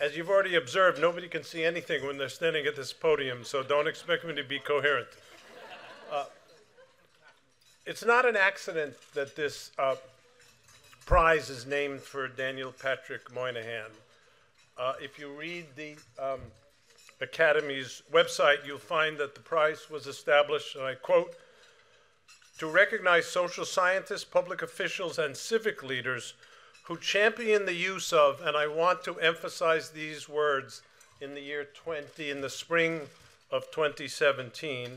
As you've already observed, nobody can see anything when they're standing at this podium, so don't expect me to be coherent. It's not an accident that this prize is named for Daniel Patrick Moynihan. If you read the Academy's website, you'll find that the prize was established, and I quote, to recognize social scientists, public officials, and civic leaders who champion the use of, and I want to emphasize these words in the spring of 2017,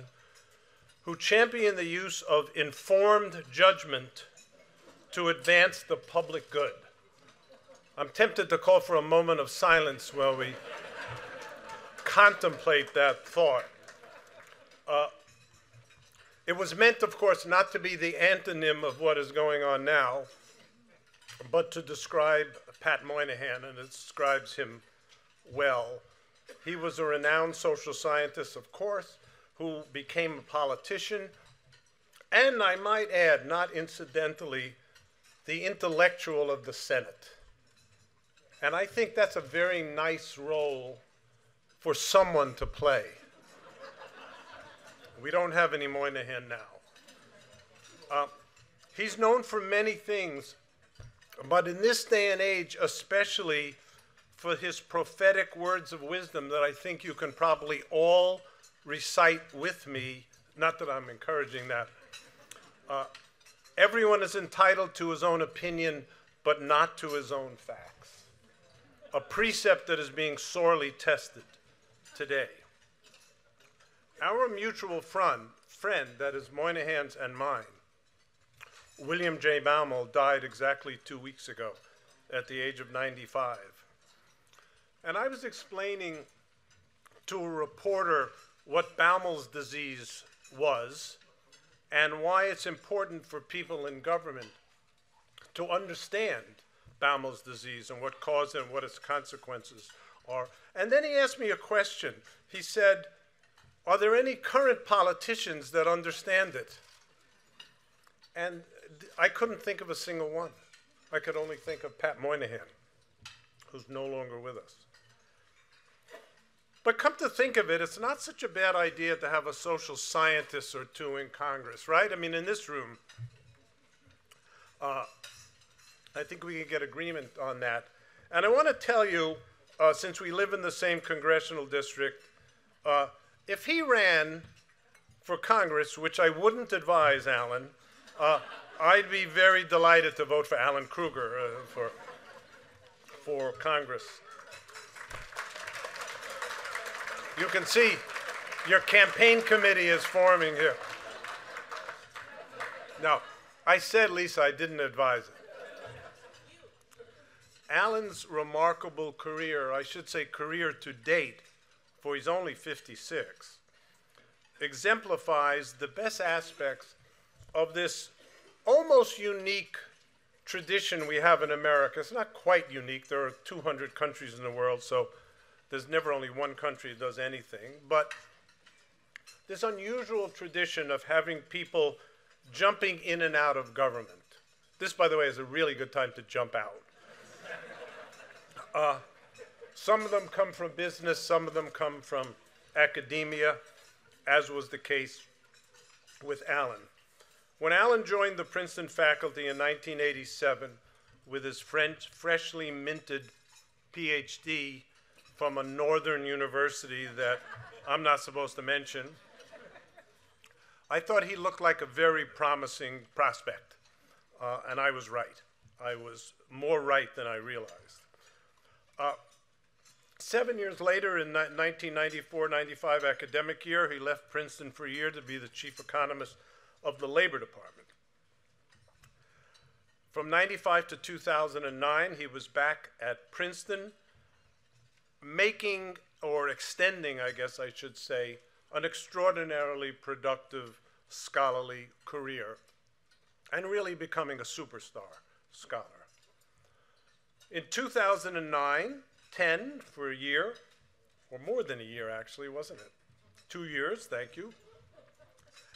who champion the use of informed judgment to advance the public good. I'm tempted to call for a moment of silence while we contemplate that thought. It was meant, of course, not to be the antonym of what is going on now, but to describe Pat Moynihan, and it describes him well. He was a renowned social scientist, of course, who became a politician, and I might add, not incidentally, the intellectual of the Senate. And I think that's a very nice role for someone to play. We don't have any Moynihan now. He's known for many things, but in this day and age, especially for his prophetic words of wisdom that I think you can probably all recite with me, not that I'm encouraging that. Everyone is entitled to his own opinion, but not to his own facts. A precept that is being sorely tested today. Our mutual friend, that is Moynihan's and mine, William J. Baumol, died exactly 2 weeks ago at the age of 95. And I was explaining to a reporter what Baumol's disease was and why it's important for people in government to understand Baumol's disease and what caused it and what its consequences are. And then he asked me a question. He said, are there any current politicians that understand it? And I couldn't think of a single one. I could only think of Pat Moynihan, who's no longer with us. But come to think of it, it's not such a bad idea to have a social scientist or two in Congress, right? I mean, in this room, I think we can get agreement on that. And I want to tell you, since we live in the same congressional district, if he ran for Congress, which I wouldn't advise, Alan, I'd be very delighted to vote for Alan Krueger for Congress. You can see your campaign committee is forming here. No, I said, Lisa, I didn't advise it. Alan's remarkable career, I should say career to date, for he's only 56, exemplifies the best aspects of this almost unique tradition we have in America. It's not quite unique. There are 200 countries in the world, so there's never only one country that does anything. But this unusual tradition of having people jumping in and out of government. This, by the way, is a really good time to jump out. Some of them come from business, some of them come from academia, as was the case with Alan. When Alan joined the Princeton faculty in 1987 with his freshly minted PhD from a northern university that I'm not supposed to mention, I thought he looked like a very promising prospect, and I was right. I was more right than I realized. 7 years later, in 1994-95 academic year, he left Princeton for a year to be the chief economist of the Labor Department. From 95 to 2009, he was back at Princeton, making, or extending, I guess I should say, an extraordinarily productive scholarly career, and really becoming a superstar scholar. In 2009, 10 for a year, or more than a year actually, wasn't it? 2 years, thank you.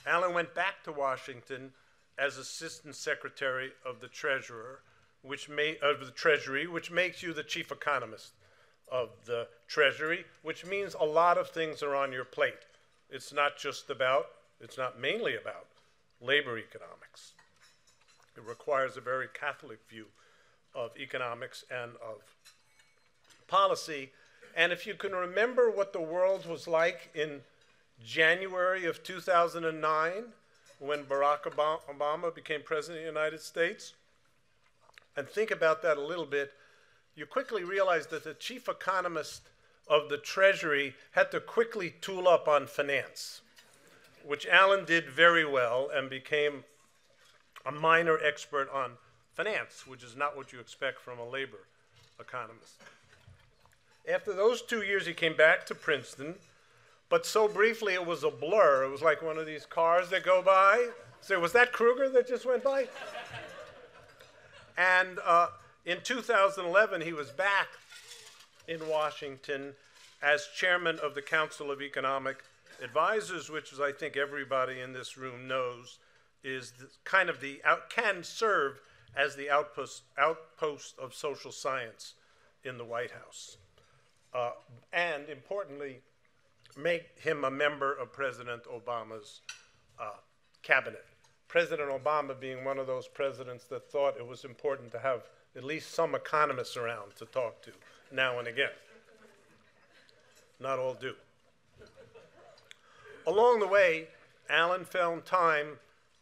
Alan went back to Washington as Assistant Secretary of the Treasury, which makes you the chief economist of the Treasury, which means a lot of things are on your plate. It's not mainly about labor economics. It requires a very Catholic view of economics and of policy. And if you can remember what the world was like in January of 2009, when Barack Obama became president of the United States, and think about that a little bit, you quickly realize that the chief economist of the Treasury had to quickly tool up on finance, which Alan did very well and became a minor expert on finance, which is not what you expect from a labor economist. After those 2 years, he came back to Princeton, but so briefly it was a blur. It was like one of these cars that go by. So was that Krueger that just went by? And in 2011, he was back in Washington as chairman of the Council of Economic Advisors, which, as I think everybody in this room knows, is can serve as the outpost of social science in the White House. And importantly, make him a member of President Obama's cabinet. President Obama being one of those presidents that thought it was important to have at least some economists around to talk to now and again. Not all do. Along the way, Alan found time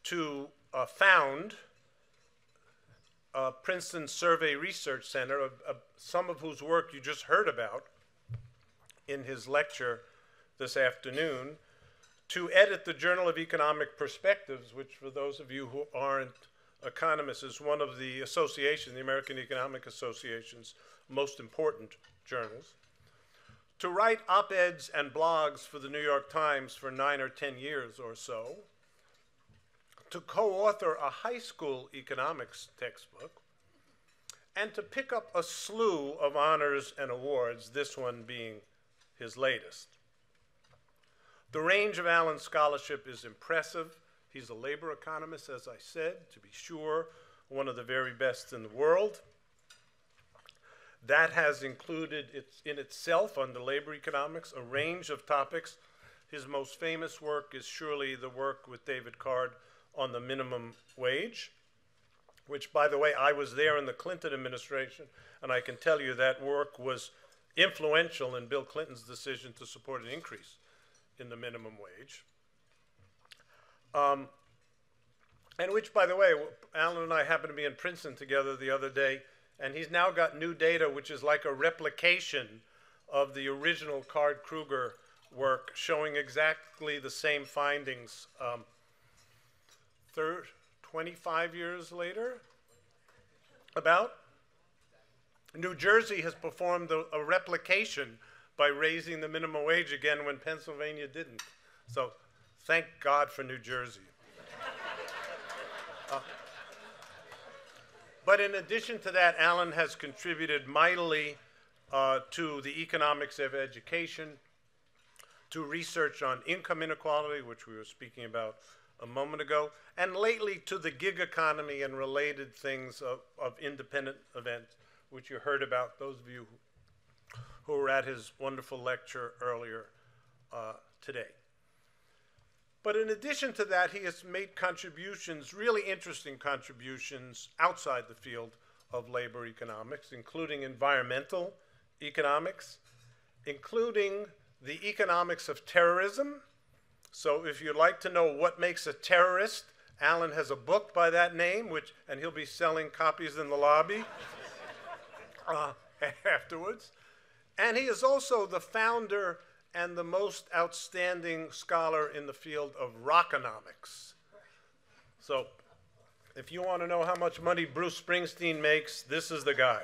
to found Princeton Survey Research Center, some of whose work you just heard about in his lecture this afternoon, to edit the Journal of Economic Perspectives, which for those of you who aren't economists is one of the association, the American Economic Association's most important journals, to write op-eds and blogs for the New York Times for 9 or 10 years or so, to co-author a high school economics textbook, and to pick up a slew of honors and awards, this one being his latest. The range of Alan's scholarship is impressive. He's a labor economist, as I said, to be sure, one of the very best in the world. That has included in itself, under labor economics, a range of topics. His most famous work is surely the work with David Card on the minimum wage, which, by the way, I was there in the Clinton administration, and I can tell you that work was influential in Bill Clinton's decision to support an increase in the minimum wage. And which, by the way, Alan and I happened to be in Princeton together the other day, and he's now got new data which is like a replication of the original Card-Krueger work, showing exactly the same findings 25 years later, about. New Jersey has performed a replication by raising the minimum wage again when Pennsylvania didn't. So thank God for New Jersey. But in addition to that, Alan has contributed mightily to the economics of education, to research on income inequality, which we were speaking about a moment ago, and lately to the gig economy and related things of independent events, which you heard about, those of you who were at his wonderful lecture earlier today. But in addition to that, he has made contributions, really interesting contributions outside the field of labor economics, including environmental economics, including the economics of terrorism. So if you'd like to know what makes a terrorist, Alan has a book by that name, and he'll be selling copies in the lobby afterwards. And he is also the founder and the most outstanding scholar in the field of rockonomics. So if you want to know how much money Bruce Springsteen makes, this is the guy.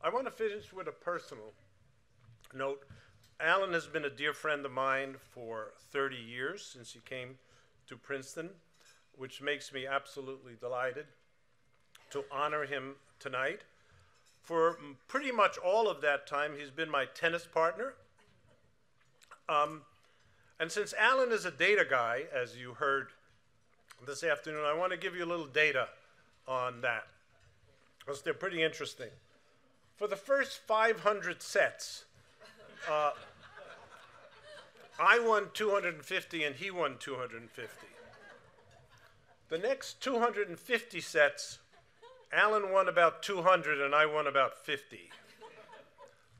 I want to finish with a personal note. Alan has been a dear friend of mine for 30 years since he came to Princeton, which makes me absolutely delighted to honor him tonight. For pretty much all of that time, he's been my tennis partner. And since Alan is a data guy, as you heard this afternoon, I want to give you a little data on that, because they're pretty interesting. For the first 500 sets, I won 250 and he won 250. The next 250 sets, Alan won about 200 and I won about 50.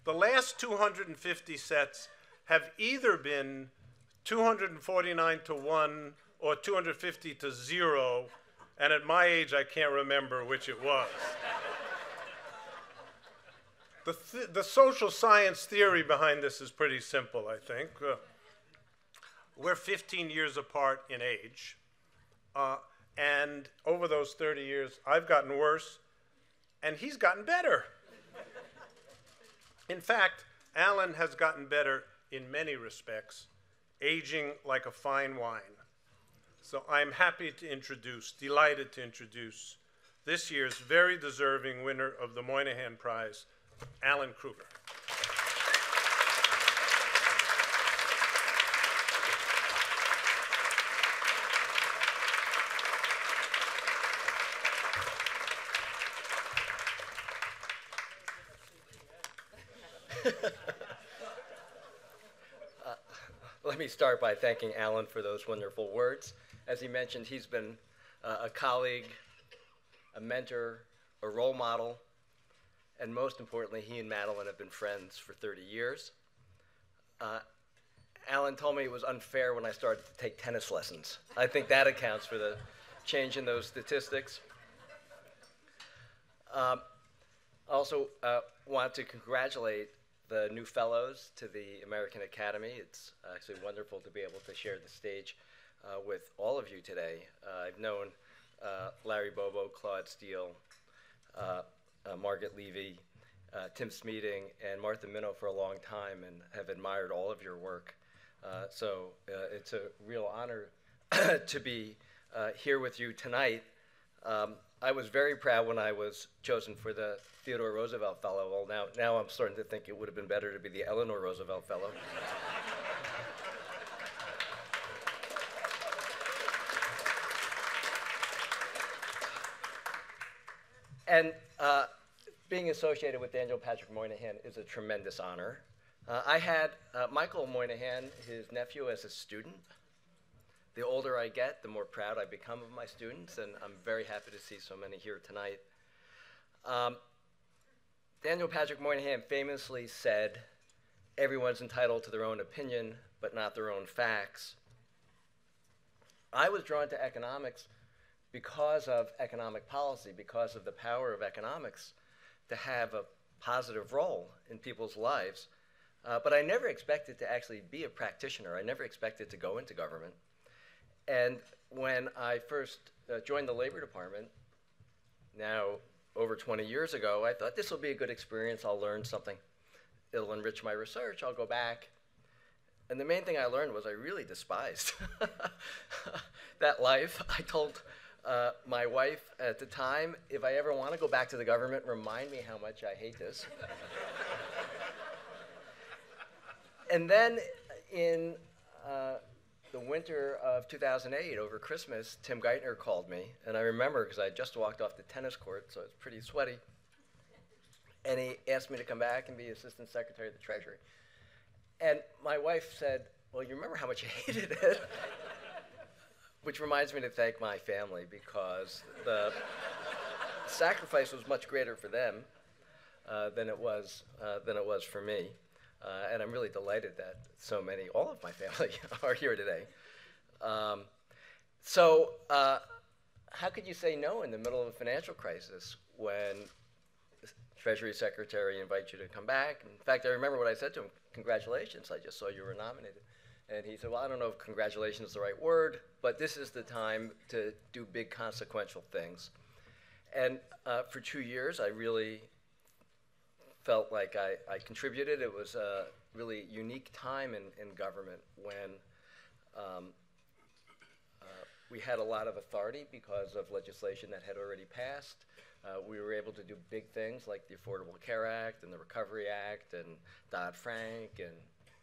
The last 250 sets have either been 249 to 1 or 250 to 0, and at my age I can't remember which it was. The social science theory behind this is pretty simple, I think. We're 15 years apart in age, and over those 30 years, I've gotten worse, and he's gotten better. In fact, Alan has gotten better in many respects, aging like a fine wine. So I'm happy to introduce, delighted to introduce, this year's very deserving winner of the Moynihan Prize, Alan Krueger. Let me start by thanking Alan for those wonderful words. As he mentioned, he's been a colleague, a mentor, a role model, and most importantly, he and Madeline have been friends for 30 years. Alan told me it was unfair when I started to take tennis lessons. I think that accounts for the change in those statistics. I also want to congratulate the new fellows to the American Academy. It's actually wonderful to be able to share the stage with all of you today. I've known Larry Bobo, Claude Steele, Margaret Levy, Tim Smeating, and Martha Minow for a long time and have admired all of your work. So it's a real honor to be here with you tonight. I was very proud when I was chosen for the Theodore Roosevelt Fellow. Well, now I'm starting to think it would have been better to be the Eleanor Roosevelt Fellow. And being associated with Daniel Patrick Moynihan is a tremendous honor. I had Michael Moynihan, his nephew, as a student. The older I get, the more proud I become of my students, and I'm very happy to see so many here tonight. Daniel Patrick Moynihan famously said, "Everyone's entitled to their own opinion, but not their own facts." I was drawn to economics because of economic policy, because of the power of economics to have a positive role in people's lives. But I never expected to actually be a practitioner. I never expected to go into government. And when I first joined the Labor Department, now over 20 years ago, I thought this will be a good experience. I'll learn something. It'll enrich my research. I'll go back. And the main thing I learned was I really despised that life. I told my wife at the time, if I ever want to go back to the government, remind me how much I hate this. And then in the winter of 2008, over Christmas, Tim Geithner called me, and I remember because I had just walked off the tennis court, so it's pretty sweaty, and he asked me to come back and be Assistant Secretary of the Treasury. And my wife said, "Well, you remember how much you hated it?" Which reminds me to thank my family, because the sacrifice was much greater for them than it was for me. And I'm really delighted that so many, all of my family, are here today. So how could you say no in the middle of a financial crisis when the Treasury Secretary invites you to come back? In fact, I remember what I said to him: "Congratulations, I just saw you were nominated." And he said, "Well, I don't know if congratulations is the right word, but this is the time to do big consequential things." And for 2 years, I really felt like I contributed. It was a really unique time in government when we had a lot of authority because of legislation that had already passed. We were able to do big things like the Affordable Care Act and the Recovery Act and Dodd-Frank, and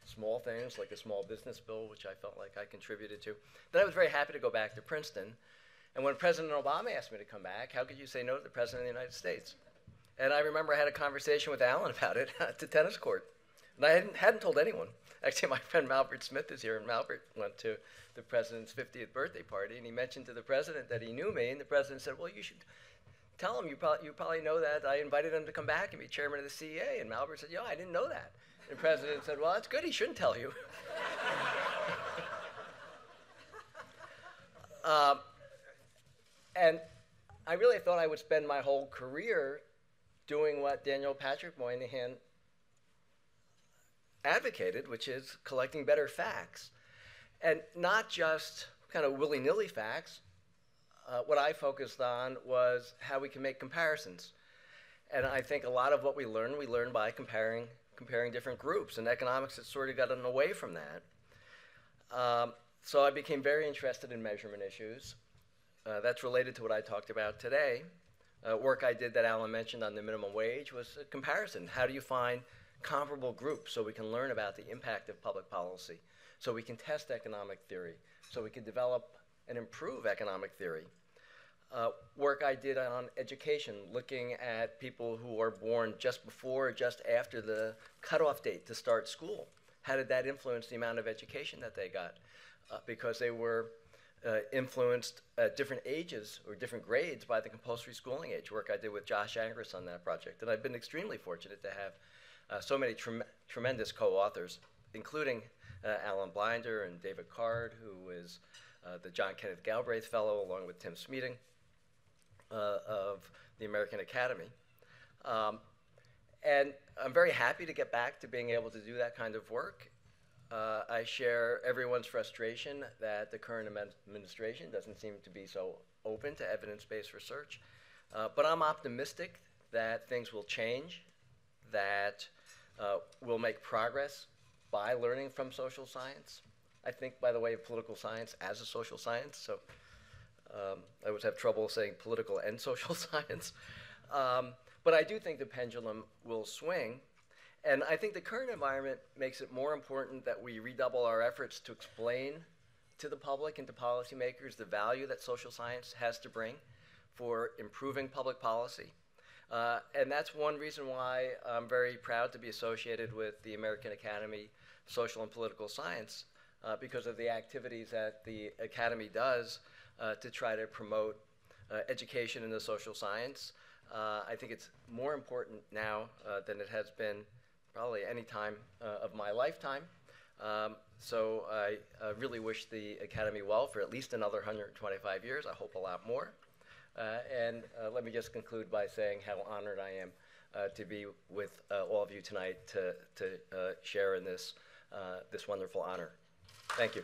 small things like the Small Business Bill, which I felt like I contributed to. Then I was very happy to go back to Princeton. And when President Obama asked me to come back, how could you say no to the President of the United States? And I remember I had a conversation with Alan about it at the tennis court. And I hadn't told anyone. Actually, my friend Malbert Smith is here, and Malbert went to the president's 50th birthday party, and he mentioned to the president that he knew me, and the president said, well, you should tell him, you probably know that I invited him to come back and be chairman of the CEA. And Malbert said, I didn't know that. And the president said, well, that's good, he shouldn't tell you. And I really thought I would spend my whole career doing what Daniel Patrick Moynihan advocated, which is collecting better facts. And not just kind of willy-nilly facts. What I focused on was how we can make comparisons. And I think a lot of what we learn by comparing different groups. And economics has sort of gotten away from that. So I became very interested in measurement issues. That's related to what I talked about today. Work I did that Alan mentioned on the minimum wage was a comparison. How do you find comparable groups so we can learn about the impact of public policy, so we can test economic theory, so we can develop and improve economic theory. Work I did on education, looking at people who are born just before or just after the cutoff date to start school. How did that influence the amount of education that they got? Because they were influenced at different ages or different grades by the compulsory schooling age. Work I did with Josh Angris on that project. And I've been extremely fortunate to have so many tremendous co-authors, including Alan Blinder and David Card, who is the John Kenneth Galbraith Fellow, along with Tim Smeating of the American Academy. And I'm very happy to get back to being able to do that kind of work. I share everyone's frustration that the current administration doesn't seem to be so open to evidence-based research. But I'm optimistic that things will change, that we'll make progress by learning from social science. I think, by the way, of political science as a social science, so I always have trouble saying political and social science. But I do think the pendulum will swing. And I think the current environment makes it more important that we redouble our efforts to explain to the public and to policymakers the value that social science has to bring for improving public policy. And that's one reason why I'm very proud to be associated with the American Academy of Social and Political Science, because of the activities that the Academy does to try to promote education in the social science. I think it's more important now than it has been probably any time of my lifetime. So I really wish the Academy well for at least another 125 years. I hope a lot more. And let me just conclude by saying how honored I am to be with all of you tonight to share in this, this wonderful honor. Thank you.